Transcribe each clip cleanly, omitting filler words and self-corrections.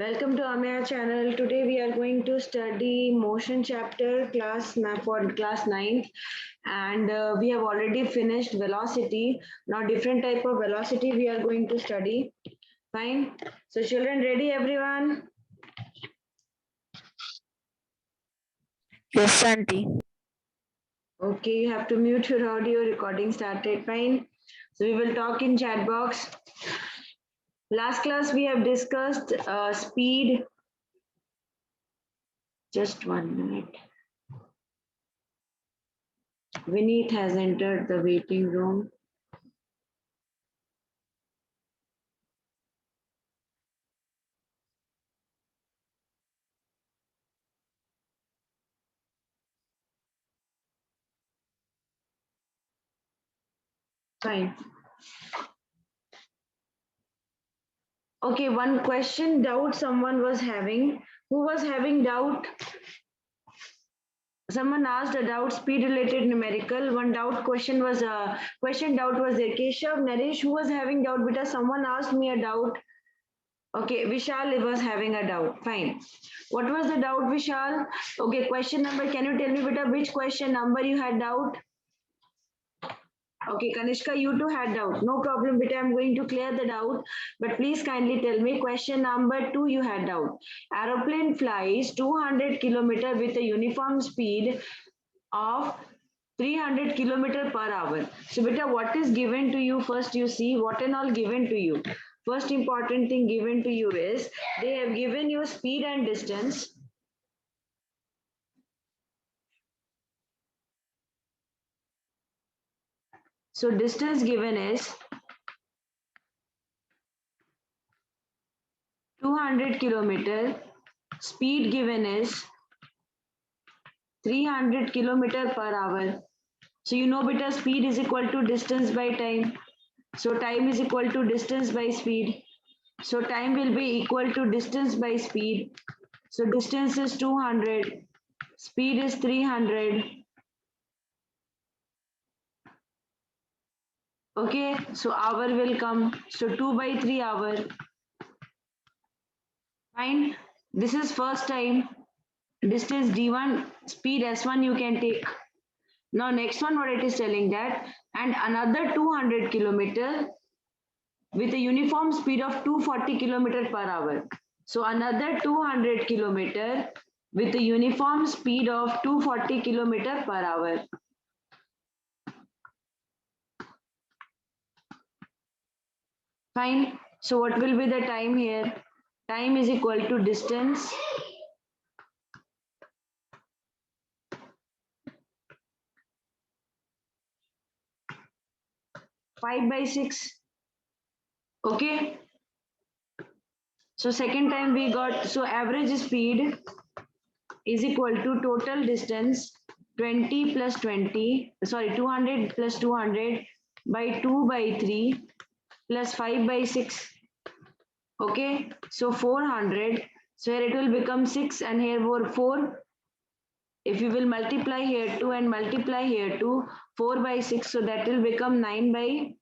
Welcome to Amya channel. Today we are going to study motion chapter for class 9th, and we have already finished velocity. Now different type of velocity we are going to study. Fine. So children ready everyone? Yes, Auntie. Okay, you have to mute your audio. Recording started. Fine. So we will talk in chat box. Last class we have discussed speed. Just 1 minute. Vineet has entered the waiting room. Fine. Okay, one question doubt someone was having. Who was having doubt? Someone asked a doubt speed related numerical. One doubt question was question doubt was there. Keshav, Naresh, who was having doubt? Because someone asked me a doubt. Okay, Vishal was having a doubt. Fine. What was the doubt, Vishal? Okay, question number. Can you tell me, beta, which question number you had doubt? Okay, Kanishka, you too had doubt. No problem, beta. I'm going to clear the doubt. But please kindly tell me, question number 2, you had doubt. Aeroplane flies 200 kilometer with a uniform speed of 300 kilometer per hour. So, beta, what is given to you? First, you see what and all given to you. First important thing given to you is they have given you speed and distance. So, distance given is 200 kilometer, speed given is 300 kilometer per hour. So you know beta speed is equal to distance by time. So time is equal to distance by speed. So time will be equal to distance by speed. So distance is 200, speed is 300. Okay, so hour will come. So 2 by 3 hour. Fine. This is first time. Distance d1, speed s1 you can take. Now next one what it is telling that and another 200 kilometer with a uniform speed of 240 kilometer per hour. So another 200 kilometer with a uniform speed of 240 kilometer per hour. Fine. So what will be the time here? Time is equal to distance 5 by 6. Okay. So second time we got, so average speed is equal to total distance 20 plus 20, sorry 200 plus 200 by 2 by 3 plus 5 by 6. Okay, so 400. So here it will become 6 and here were 4. If you will multiply here 2 and multiply here 2, 4 by 6. So that will become 9 by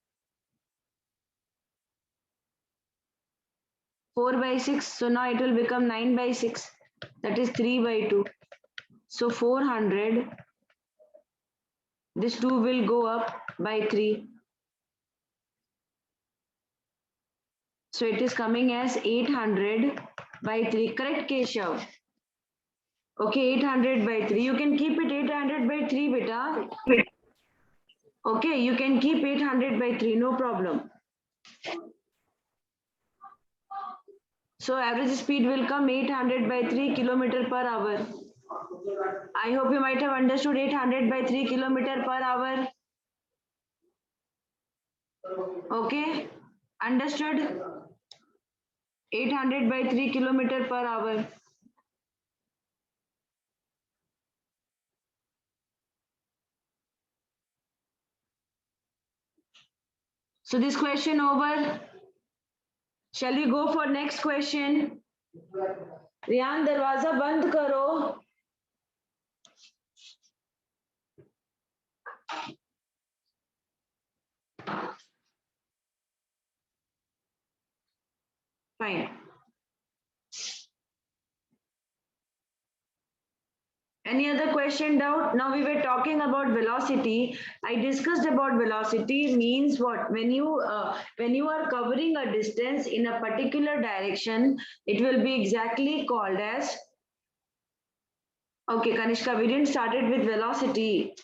4 by 6. So now it will become 9 by 6. That is 3 by 2. So 400. This 2 will go up by 3. So it is coming as 800 by 3. Correct, Keshav? Okay, 800 by 3. You can keep it 800 by 3, beta. Okay, you can keep 800 by 3, no problem. So average speed will come 800 by 3 kilometer per hour. I hope you might have understood 800 by 3 kilometer per hour. Okay, understood? 800 by 3 kilometer per hour. So this question over. Shall we go for next question? Riyan, दरवाजा बंद करो. Fine. Any other question, doubt? Now we were talking about velocity. I discussed about velocity means what? When you are covering a distance in a particular direction, it will be exactly called as. Okay, Kanishka, we didn't started with velocity.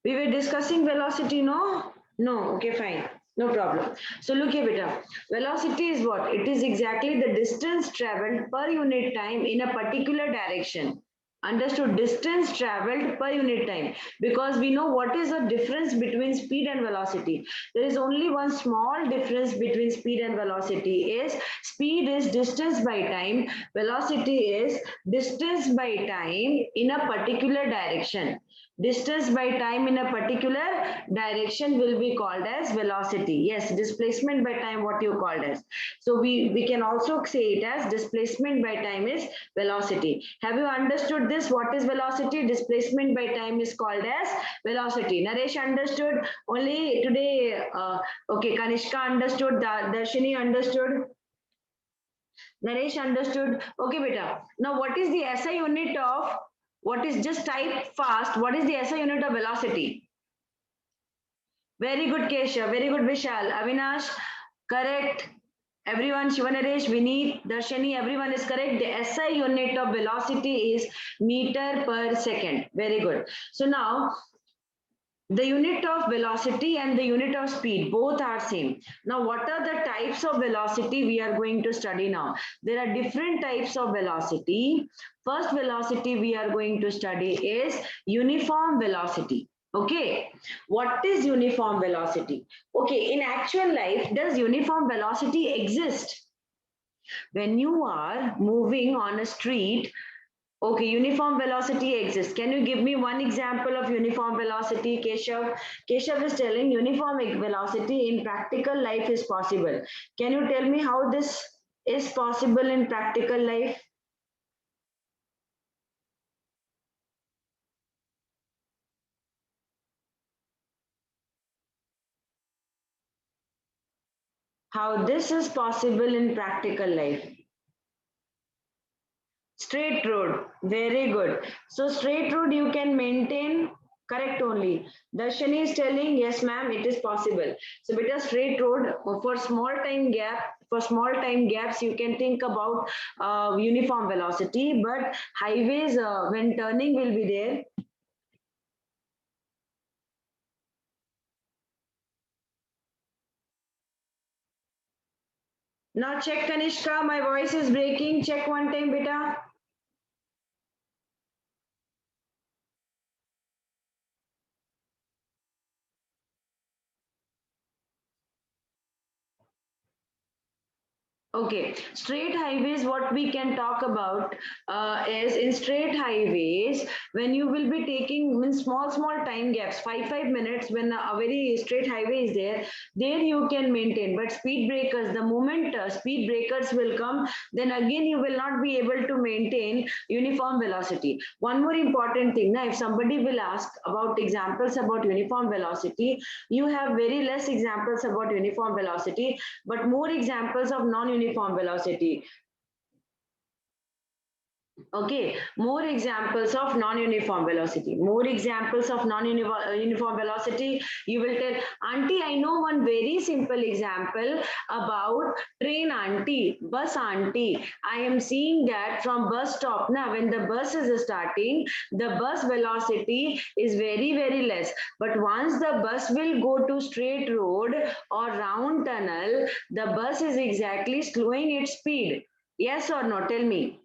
We were discussing velocity, no? No, okay, fine. No problem. So look here, beta. Velocity is what? It is exactly the distance traveled per unit time in a particular direction. Understood? Distance traveled per unit time. Because we know what is the difference between speed and velocity. There is only one small difference between speed and velocity is speed is distance by time. Velocity is distance by time in a particular direction. Distance by time in a particular direction will be called as velocity. Yes, displacement by time what you called as. So we can also say it as displacement by time is velocity. Have you understood this? What is velocity? Displacement by time is called as velocity. Naresh understood? Only today, okay, Kanishka understood, Darshini understood. Naresh understood. Okay, beta. Now, what is the SI unit of, what is, just type fast, what is the SI unit of velocity? Very good, Kesha. Very good, Vishal. Avinash, correct. Everyone, Shivanaresh, Vineet, Darshani, everyone is correct. The SI unit of velocity is meter per second. Very good. So now, the unit of velocity and the unit of speed both are same. Now what are the types of velocity we are going to study now? There are different types of velocity. First velocity we are going to study is uniform velocity. Okay, what is uniform velocity? Okay, in actual life, does uniform velocity exist? When you are moving on a street, okay, uniform velocity exists. Can you give me one example of uniform velocity, Keshav? Keshav is telling uniform velocity in practical life is possible. Can you tell me how this is possible in practical life? How this is possible in practical life? Straight road, very good. So straight road you can maintain, correct only. Darshani is telling, yes ma'am, it is possible. So because straight road for small time gap, for small time gaps, you can think about uniform velocity, but highways when turning will be there. Now check Kanishka, my voice is breaking. Check one time, beta. Okay, straight highways, what we can talk about is in straight highways, when you will be taking in small time gaps, 5 minutes, when a very straight highway is there you can maintain. But speed breakers, the moment speed breakers will come, then again you will not be able to maintain uniform velocity. One more important thing, now if somebody will ask about examples about uniform velocity, you have very less examples about uniform velocity, but more examples of non-uniform velocity. Okay, more examples of non-uniform velocity. More examples of non-uniform velocity. You will tell, Auntie, I know one very simple example about train auntie, bus auntie. I am seeing that from bus stop now, when the bus is starting, the bus velocity is very less. But once the bus will go to straight road or round tunnel, the bus is exactly slowing its speed. Yes or no? Tell me.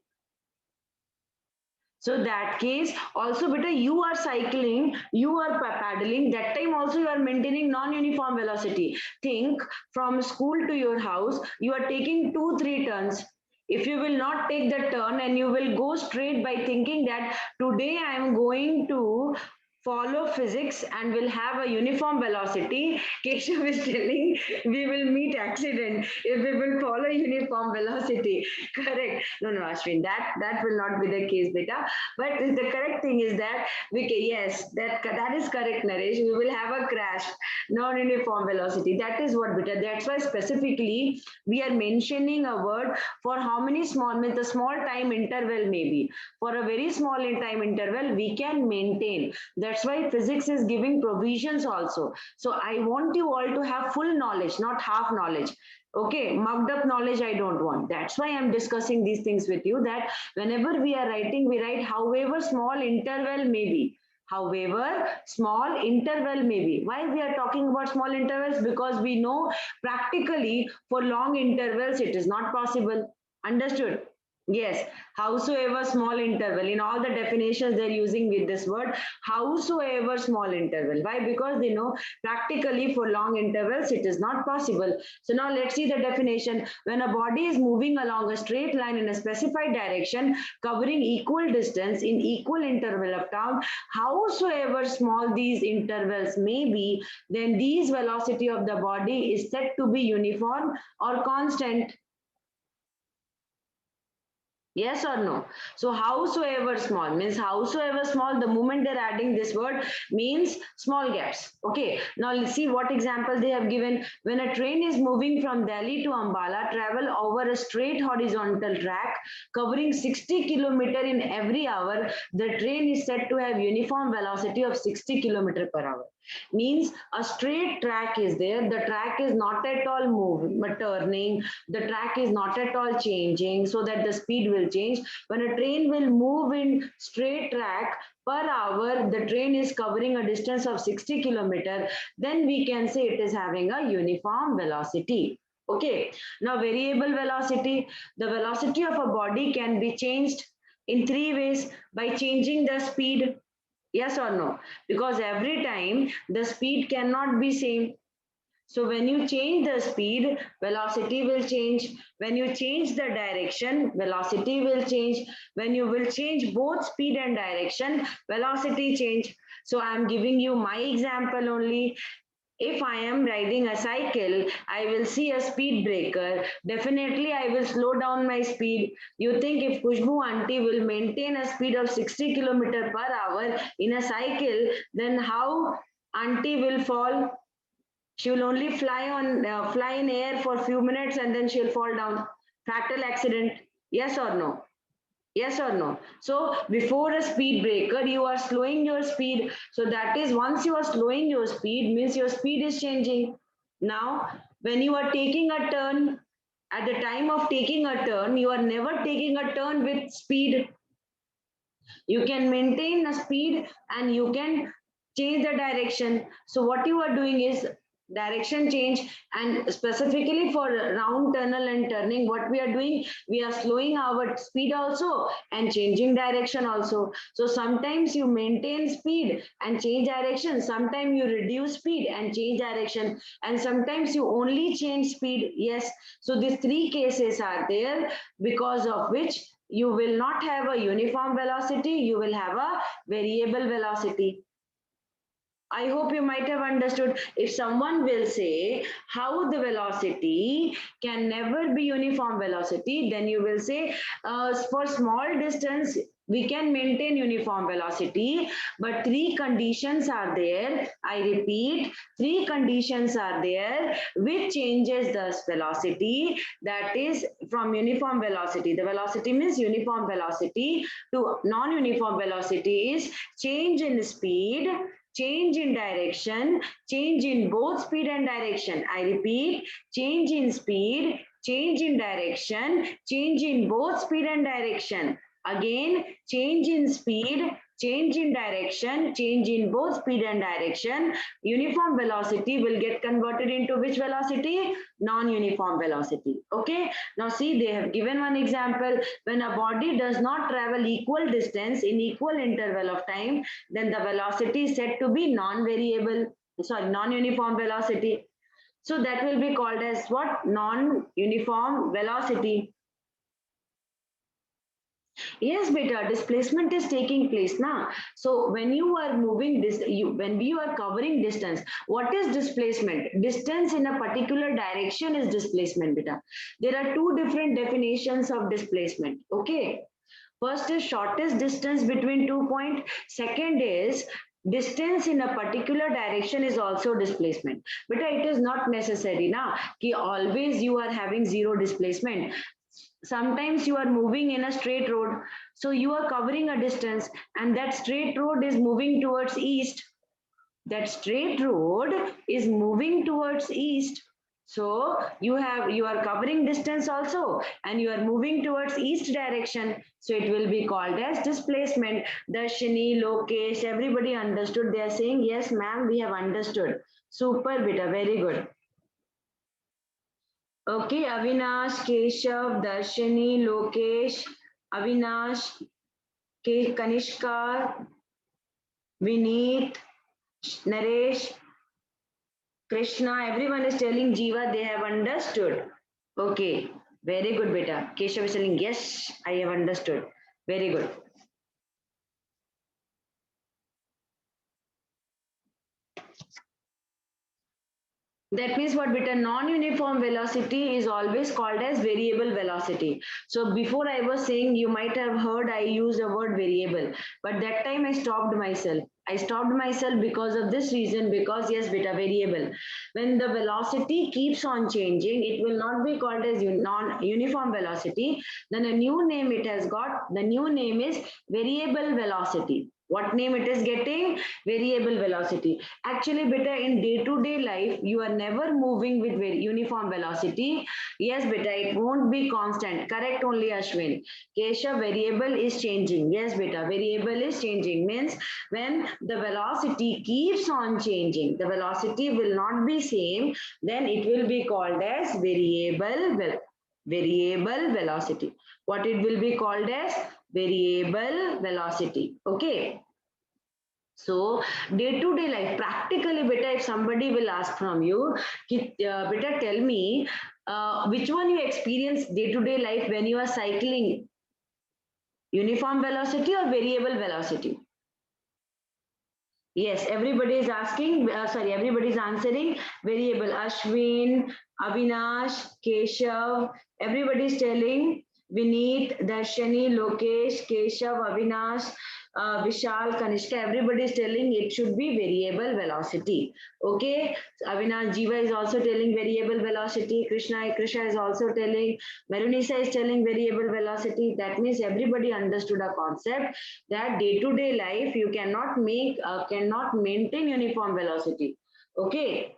So that case also better you are cycling, you are paddling, that time also you are maintaining non-uniform velocity. Think from school to your house, you are taking 2-3 turns. If you will not take the turn and you will go straight by thinking that today I am going to follow physics and will have a uniform velocity, Keshav is telling we will meet accident if we will follow uniform velocity. Correct. No, no, Ashwin, that will not be the case, beta. But the correct thing is that yes, that is correct, Naresh. We will have a crash, non-uniform velocity. That is what, beta. That's why specifically we are mentioning a word for how many small, means the small time interval maybe. For a very small time interval, we can maintain. That's why physics is giving provisions also. So I want you all to have full knowledge, not half knowledge. Okay, mugged up knowledge I don't want. That's why I'm discussing these things with you, that whenever we are writing, we write however small interval may be. However, small interval may be. Why we are talking about small intervals? Because we know practically for long intervals it is not possible. Understood? Yes, howsoever small interval. In all the definitions they're using with this word, howsoever small interval. Why? Because they know practically for long intervals it is not possible. So now let's see the definition. When a body is moving along a straight line in a specified direction, covering equal distance in equal interval of time, howsoever small these intervals may be, then these velocity of the body is said to be uniform or constant. Yes or no? So howsoever small means howsoever small, the moment they're adding this word means small gaps. Okay. Now let's see what example they have given. When a train is moving from Delhi to Ambala, travel over a straight horizontal track covering 60 kilometer in every hour, the train is said to have uniform velocity of 60 kilometer per hour. Means a straight track is there, the track is not at all moving, turning, the track is not at all changing, so that the speed will change. When a train will move in straight track per hour, the train is covering a distance of 60 kilometer, then we can say it is having a uniform velocity. Okay, now variable velocity, the velocity of a body can be changed in three ways: by changing the speed. Yes or no? Because every time the speed cannot be same. So when you change the speed, velocity will change. When you change the direction, velocity will change. When you will change both speed and direction, velocity change. So I'm giving you my example only. If I am riding a cycle, I will see a speed breaker. Definitely, I will slow down my speed. You think if Kushbu auntie will maintain a speed of 60 kilometer per hour in a cycle, then how auntie will fall? She will only fly in air for a few minutes and then she'll fall down. Fatal accident. Yes or no? Yes or no? So before a speed breaker, you are slowing your speed. So that is, once you are slowing your speed, means your speed is changing. Now, when you are taking a turn, at the time of taking a turn, you are never taking a turn with speed. You can maintain a speed and you can change the direction. So what you are doing is direction change, and specifically for round tunnel and turning, what we are doing, we are slowing our speed also and changing direction also. So sometimes you maintain speed and change direction, sometimes you reduce speed and change direction, and sometimes you only change speed. Yes, so these three cases are there, because of which you will not have a uniform velocity, you will have a variable velocity. I hope you might have understood. If someone will say how the velocity can never be uniform velocity, then you will say for small distance, we can maintain uniform velocity, but three conditions are there. I repeat, three conditions are there which changes the velocity, that is from uniform velocity. The velocity means uniform velocity to non-uniform velocity is change in speed, change in direction, change in both speed and direction. I repeat, change in speed, change in direction, change in both speed and direction. Again, change in speed, change in direction, change in both speed and direction. Uniform velocity will get converted into which velocity? Non-uniform velocity. Okay. Now see, they have given one example. When a body does not travel equal distance in equal interval of time, then the velocity is said to be non-variable, sorry, non-uniform velocity. So that will be called as what? Non-uniform velocity. Yes, beta, displacement is taking place now. So when you are moving this, when you are covering distance, what is displacement? Distance in a particular direction is displacement, beta. There are two different definitions of displacement. Okay. First is shortest distance between 2 points. Second is distance in a particular direction is also displacement. But it is not necessary now कि always you are having zero displacement. Sometimes you are moving in a straight road, so you are covering a distance, and that straight road is moving towards east. That straight road is moving towards east, so you are covering distance also, and you are moving towards east direction, so it will be called as displacement. Darshini, Lokesh, everybody understood? They are saying yes ma'am, we have understood. Super beta, very good. Okay, Avinash, Keshav, Darshini, Lokesh, Avinash, Kanishka, Vineet, Naresh, Krishna, everyone is telling Jiva they have understood. Okay, very good, beta. Keshav is telling, yes, I have understood. Very good. That means what, beta? Non-uniform velocity is always called as variable velocity. So before I was saying, you might have heard I use the word variable, but that time I stopped myself. I stopped myself because of this reason, because yes, beta, variable. When the velocity keeps on changing, it will not be called as non-uniform velocity. Then a new name it has got. The new name is variable velocity. What name it is getting? Variable velocity. Actually, beta, in day-to-day life, you are never moving with very uniform velocity. Yes, beta, it won't be constant. Correct only, Ashwin. Kesha, variable is changing. Yes, beta, variable is changing. Means when the velocity keeps on changing, the velocity will not be same, then it will be called as variable velocity. What it will be called as? Variable velocity. Okay. So day to day life, practically, beta, if somebody will ask from you, beta, tell me which one you experience day to day life when you are cycling, uniform velocity or variable velocity? Yes, everybody is asking, sorry, everybody is answering variable. Ashwin, Avinash, Keshav, everybody is telling Vineet, Darshani, Lokesh, Keshav, Avinash, Vishal, Kanishka, everybody is telling it should be variable velocity. Okay, so Avinash, Jiva is also telling variable velocity. Krishna is also telling, Marunisa is telling variable velocity. That means everybody understood a concept that day-to-day life you cannot maintain uniform velocity. Okay,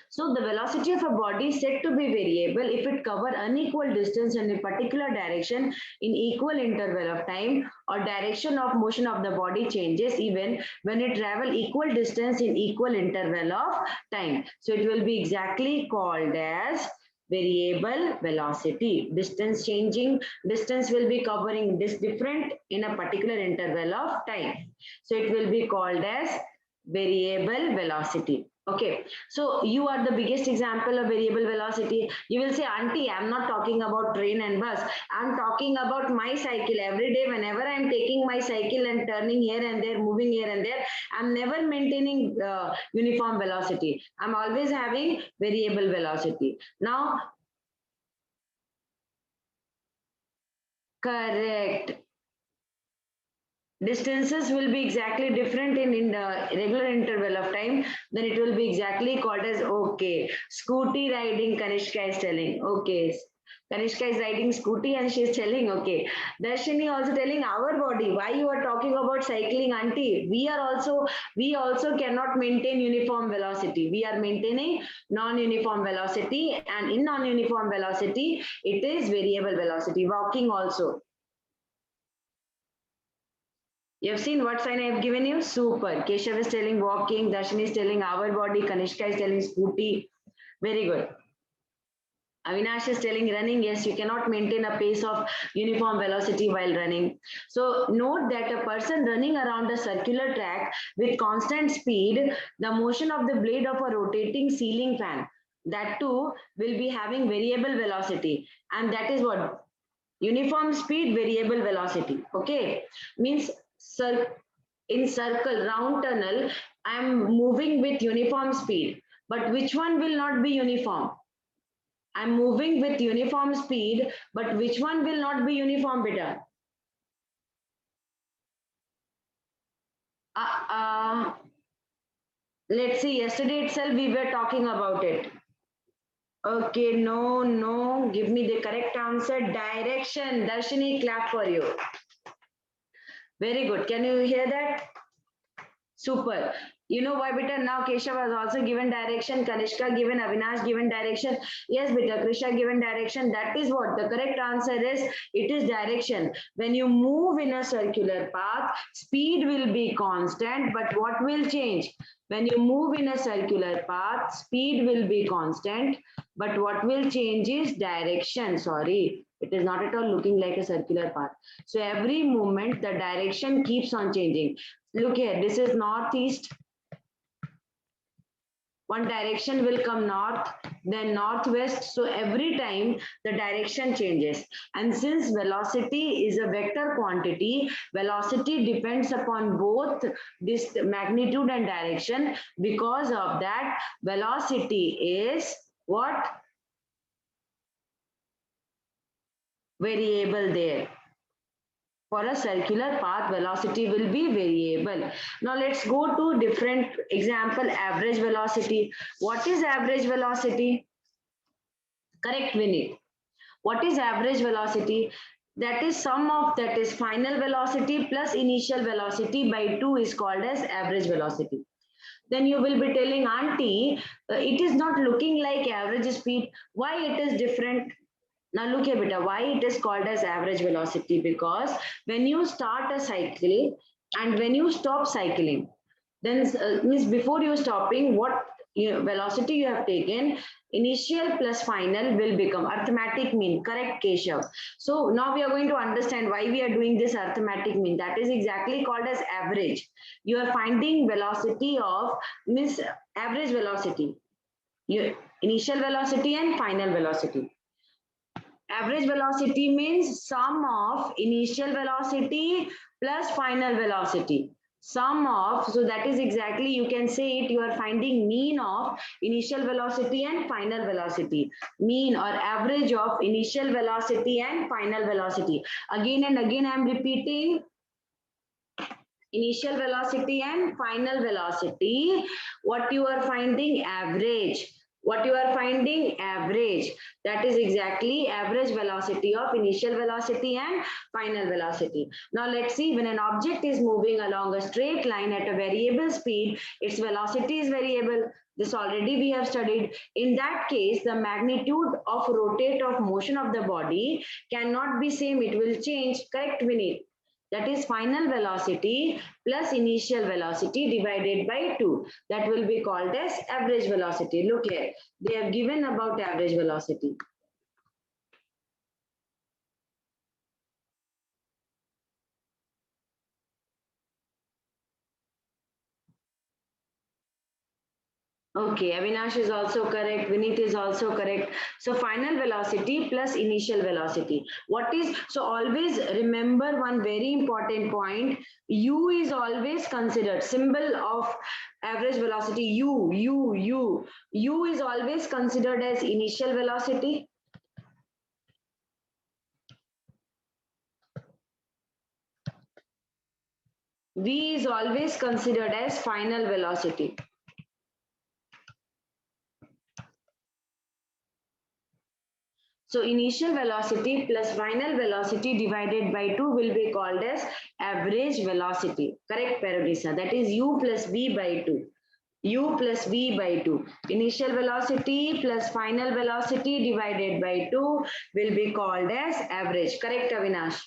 so the velocity of a body is said to be variable if it cover unequal distance in a particular direction in equal interval of time, or direction of motion of the body changes even when it travel equal distance in equal interval of time. So it will be exactly called as variable velocity. Distance changing, distance will be covering this different in a particular interval of time. So it will be called as variable velocity. Okay, so you are the biggest example of variable velocity. You will say, auntie, I'm not talking about train and bus. I'm talking about my cycle. Every day, whenever I'm taking my cycle and turning here and there, moving here and there, I'm never maintaining uniform velocity. I'm always having variable velocity. Now, correct. Distances will be exactly different in the regular interval of time, then it will be exactly called as, okay, scooty riding, Kanishka is telling. Okay, Kanishka is riding scooty and she is telling, okay. Darshini also telling our body, why you are talking about cycling, auntie? We also cannot maintain uniform velocity. We are maintaining non-uniform velocity, and in non-uniform velocity, it is variable velocity. Walking also. You have seen what sign I have given you? Super. Keshav is telling walking, Darshini is telling our body, Kanishka is telling scooty. Very good. Avinash is telling running. Yes, you cannot maintain a pace of uniform velocity while running. So note that a person running around a circular track with constant speed, the motion of the blade of a rotating ceiling fan, that too will be having variable velocity. And that is what? Uniform speed, variable velocity. Okay, means in circle, round tunnel, I am moving with uniform speed. But which one will not be uniform? I'm moving with uniform speed, but which one will not be uniform, beta? Uh, uh, let's see, yesterday itself we were talking about it. Okay, no, give me the correct answer. Direction. Darshini, clap for you. Very good. Can you hear that? Super. You know why, beta? Now Keshav has also given direction. Kanishka given, Avinash given direction. Yes, beta. Krisha given direction. That is what the correct answer is. It is direction. When you move in a circular path, speed will be constant, but what will change? When you move in a circular path, speed will be constant, but what will change is direction. Sorry, it is not at all looking like a circular path. So every movement, the direction keeps on changing. Look here, this is northeast. One direction will come north, then northwest. So every time the direction changes. And since velocity is a vector quantity, velocity depends upon both this magnitude and direction. Because of that, velocity is what? Variable there. For a circular path, velocity will be variable. Now let's go to different example, average velocity. What is average velocity? Correct, Vinit. What is average velocity? That is sum of that is final velocity plus initial velocity by 2 is called as average velocity. Then you will be telling auntie, it is not looking like average speed. Why it is different? Now look here, beta, why it is called as average velocity? Because when you start a cycle and when you stop cycling, then means before you stopping, what velocity you have taken, initial plus final will become arithmetic mean. Correct, Keshav? So now we are going to understand why we are doing this arithmetic mean. That is exactly called as average. You are finding velocity of means average velocity, your initial velocity and final velocity. Average velocity means sum of initial velocity plus final velocity. Sum of, so that is exactly, you can say it, you are finding mean of initial velocity and final velocity. Mean or average of initial velocity and final velocity. Again and again I am repeating, initial velocity and final velocity. What you are finding? Average. What you are finding? Average. That is exactly average velocity of initial velocity and final velocity. Now let's see, when an object is moving along a straight line at a variable speed, its velocity is variable. This already we have studied. In that case, the magnitude of rotate of motion of the body cannot be same. It will change. Correct, Vinit? That is final velocity plus initial velocity divided by 2. That will be called as average velocity. Look here, they have given about average velocity. Okay, Avinash is also correct. Vinit is also correct. So final velocity plus initial velocity. What is, so always remember one very important point. U is always considered, symbol of average velocity, U is always considered as initial velocity. V is always considered as final velocity. So initial velocity plus final velocity divided by 2 will be called as average velocity. Correct, Paradisa? That is U plus V by 2. U plus V by 2. Initial velocity plus final velocity divided by 2 will be called as average. Correct, Avinash?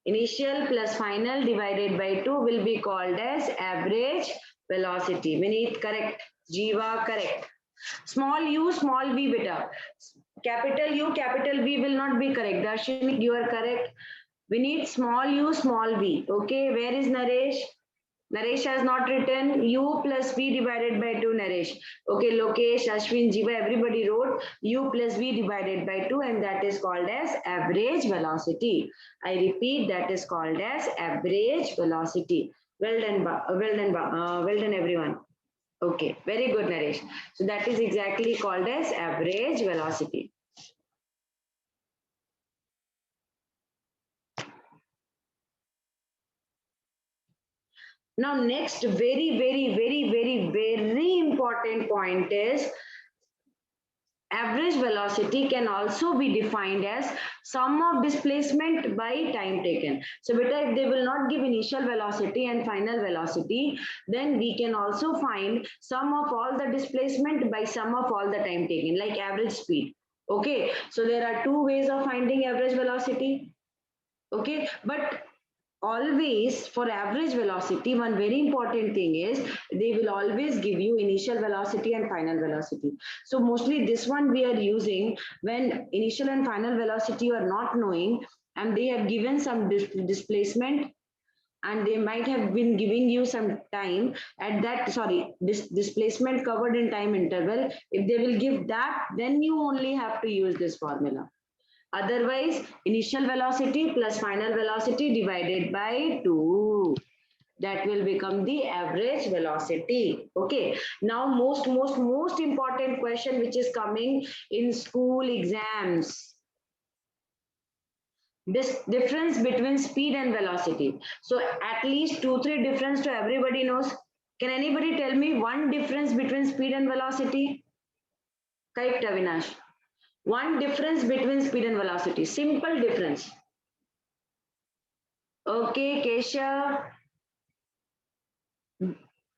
Initial plus final divided by 2 will be called as average velocity. Vinit, correct. Jiva, correct. Small u, small v, beta. Capital U, capital V will not be correct. Darshini, you are correct. We need small u, small v. Okay, where is Naresh? Naresh has not written. U plus V divided by 2, Naresh. Okay, Lokesh, Ashwin, Jiva, everybody wrote U plus V divided by 2, and that is called as average velocity. I repeat, that is called as average velocity. Well done, well done, everyone. Okay, very good, Naresh. So that is exactly called as average velocity. Now, next very important point is average velocity can also be defined as sum of displacement by time taken. So, beta, if they will not give initial velocity and final velocity, then we can also find sum of all the displacement by sum of all the time taken, like average speed. Okay, so there are two ways of finding average velocity. Okay, but always for average velocity, one very important thing is they will always give you initial velocity and final velocity. So mostly this one we are using when initial and final velocity you are not knowing, and they have given some displacement, and they might have been giving you some time at that, sorry, displacement covered in time interval. If they will give that, then you only have to use this formula. Otherwise, initial velocity plus final velocity divided by 2. That will become the average velocity. Okay. Now, most important question which is coming in school exams. This difference between speed and velocity. So at least 2-3 difference to everybody knows. Can anybody tell me one difference between speed and velocity? Correct, Avinash. One difference between speed and velocity. Simple difference. Okay, Kesha.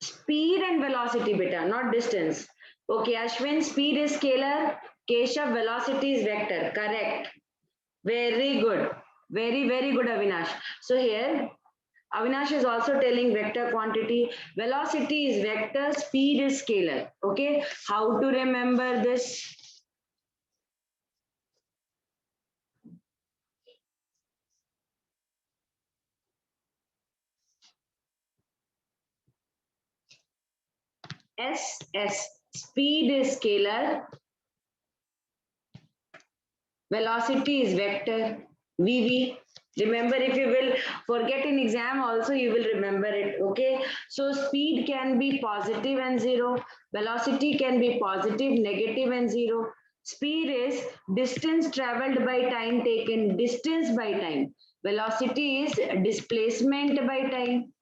Speed and velocity, beta, not distance. Okay, Ashwin, speed is scalar. Kesha, velocity is vector. Correct. Very good. Very good, Avinash. So here, Avinash is also telling vector quantity. Velocity is vector, speed is scalar. Okay, how to remember this? S, speed is scalar, velocity is vector, VV. Remember, if you will forget in exam also, you will remember it, okay? So speed can be positive and 0. Velocity can be positive, negative and 0. Speed is distance traveled by time taken, distance by time. Velocity is displacement by time.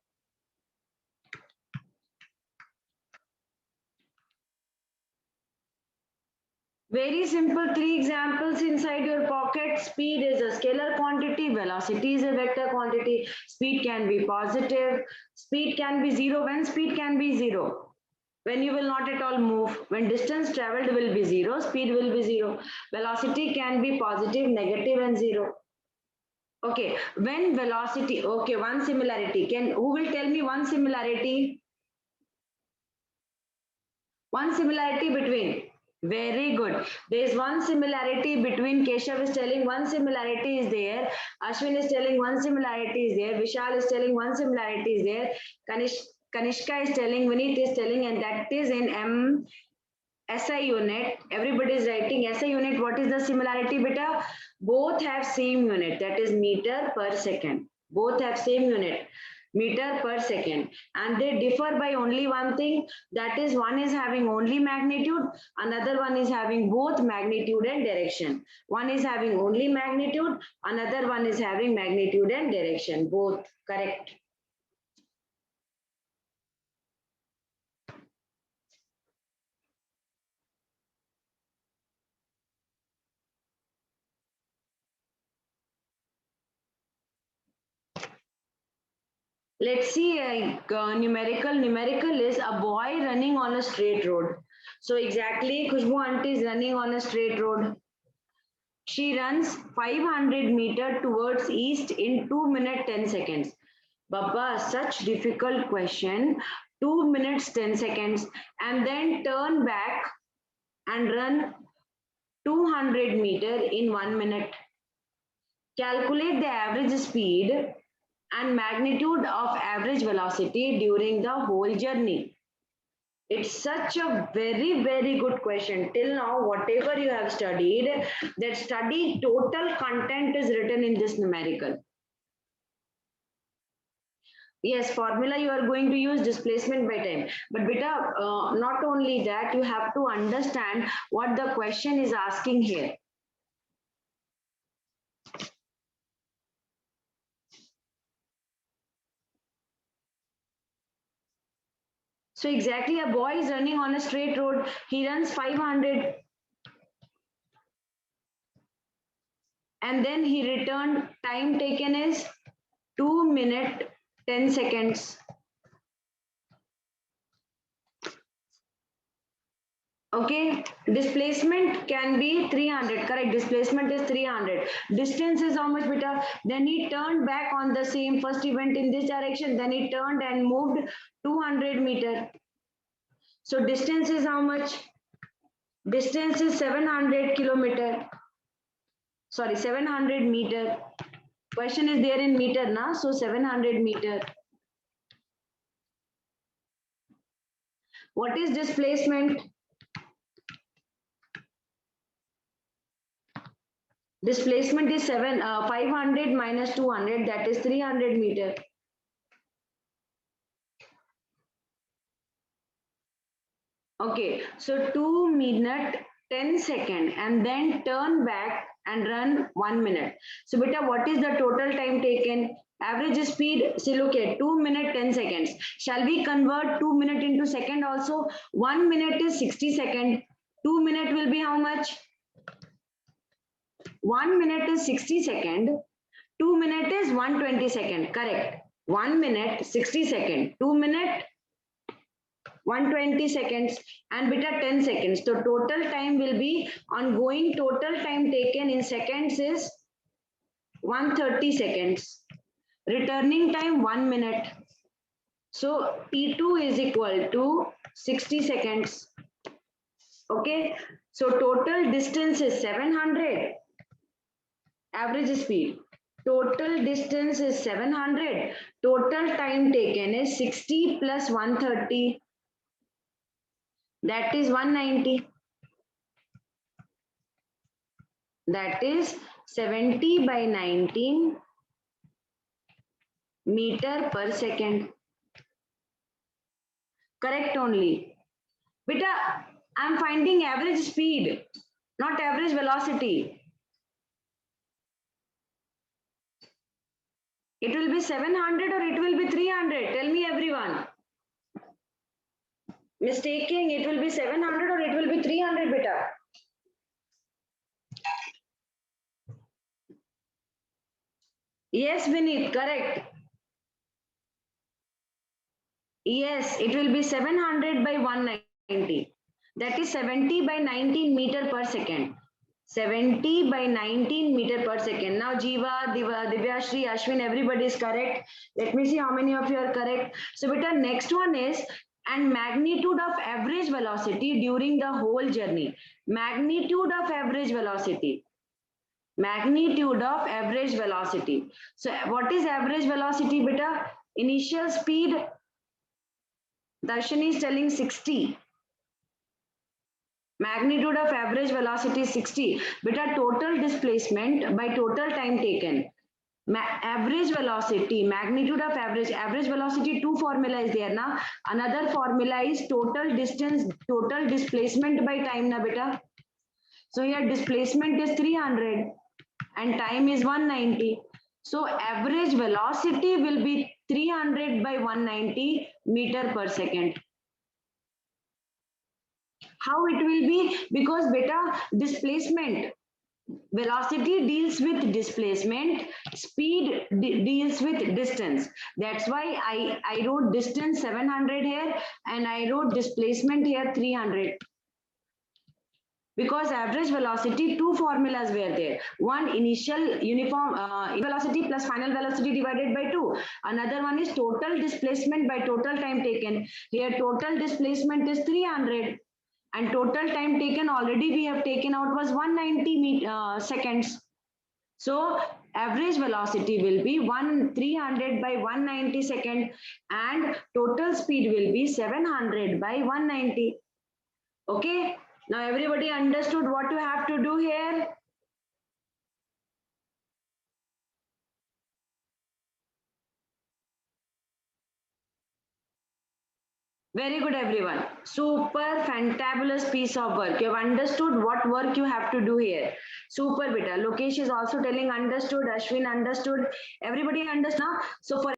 Very simple, 3 examples inside your pocket. Speed is a scalar quantity, velocity is a vector quantity. Speed can be positive, speed can be 0. When speed can be 0? When you will not at all move. When distance traveled will be 0, speed will be 0. Velocity can be positive, negative and 0. Okay, when velocity, okay, one similarity. Who will tell me one similarity? One similarity between. Very good. There is one similarity between. Keshav is telling one similarity is there. Ashwin is telling one similarity is there. Vishal is telling one similarity is there. Kanishka is telling, Vineet is telling, and that is in SI unit. Everybody is writing SI unit. What is the similarity, beta? Both have same unit. That is meter per second. Both have same unit, meter per second, and they differ by only one thing, that is one is having only magnitude, another one is having both magnitude and direction. One is having only magnitude, another one is having magnitude and direction, both. Correct. Let's see, numerical is a boy running on a straight road. So exactly, Khushbu auntie is running on a straight road. She runs 500 meter towards east in 2 minutes 10 seconds. Baba, such difficult question. 2 minutes 10 seconds, and then turn back and run 200 meter in 1 minute. Calculate the average speed and magnitude of average velocity during the whole journey. It's such a very, very good question. Till now, whatever you have studied, that study total content is written in this numerical. Yes, formula you are going to use displacement by time. But beta, not only that, you have to understand what the question is asking here. So exactly, a boy is running on a straight road. He runs 500. And then he returned. Time taken is 2 minutes 10 seconds. Okay, displacement can be 300. Correct, displacement is 300. Distance is how much, beta? Then he turned back on the same first event in this direction. Then he turned and moved 200 meter. So distance is how much? Distance is 700 kilometer. Sorry, 700 meter. Question is there in meter, na? So 700 meter. What is displacement? Displacement is 500 minus 200, that is 300 meter. Okay, so 2 minute 10 second and then turn back and run 1 minute. So beta, what is the total time taken? Average speed, see look at 2 minute 10 seconds. Shall we convert 2 minute into second also? 1 minute is 60 second. 2 minute will be how much? 1 minute is 60 second. 2 minute is 120 second. Correct. 1 minute 60 second. 2 minute 120 seconds and beta 10 seconds. So total time will be ongoing. Total time taken in seconds is 130 seconds. Returning time 1 minute. So T2 is equal to 60 seconds. Okay. So total distance is 700. Average speed. Total distance is 700. Total time taken is 60 plus 130. That is 190. That is 70 by 19 meter per second. Correct only. Beta, I'm finding average speed, not average velocity. It will be 700 or it will be 300. Tell me everyone. Mistaking, it will be 700 or it will be 300, beta. Yes, Vinith, correct. Yes, it will be 700 by 190. That is 70 by 19 meter per second. 70 by 19 meter per second. Now Jiva, Divyashri, Ashwin, everybody is correct. Let me see how many of you are correct. So beta, next one is and magnitude of average velocity during the whole journey. Magnitude of average velocity. Magnitude of average velocity. So what is average velocity, beta? Initial speed. Darshani is telling 60. Magnitude of average velocity is 60. Beta, total displacement by total time taken. Average velocity, magnitude of average velocity, two formula is there na. Another formula is total distance, total displacement by time na beta. So here displacement is 300 and time is 190. So average velocity will be 300 by 190 meter per second. How it will be? Because beta, displacement, velocity deals with displacement, speed deals with distance. That's why I wrote distance 700 here and I wrote displacement here 300. Because average velocity, two formulas were there. One, initial uniform velocity plus final velocity divided by 2. Another one is total displacement by total time taken. Here total displacement is 300 and total time taken already we have taken out was 190 seconds. So average velocity will be 300 by 190 second and total speed will be 700 by 190. Okay, now everybody understood what you have to do here? Very good, everyone. Super fantabulous piece of work. You have understood what work you have to do here. Super beta. Lokesh is also telling understood. Ashwin understood. Everybody understood now. So for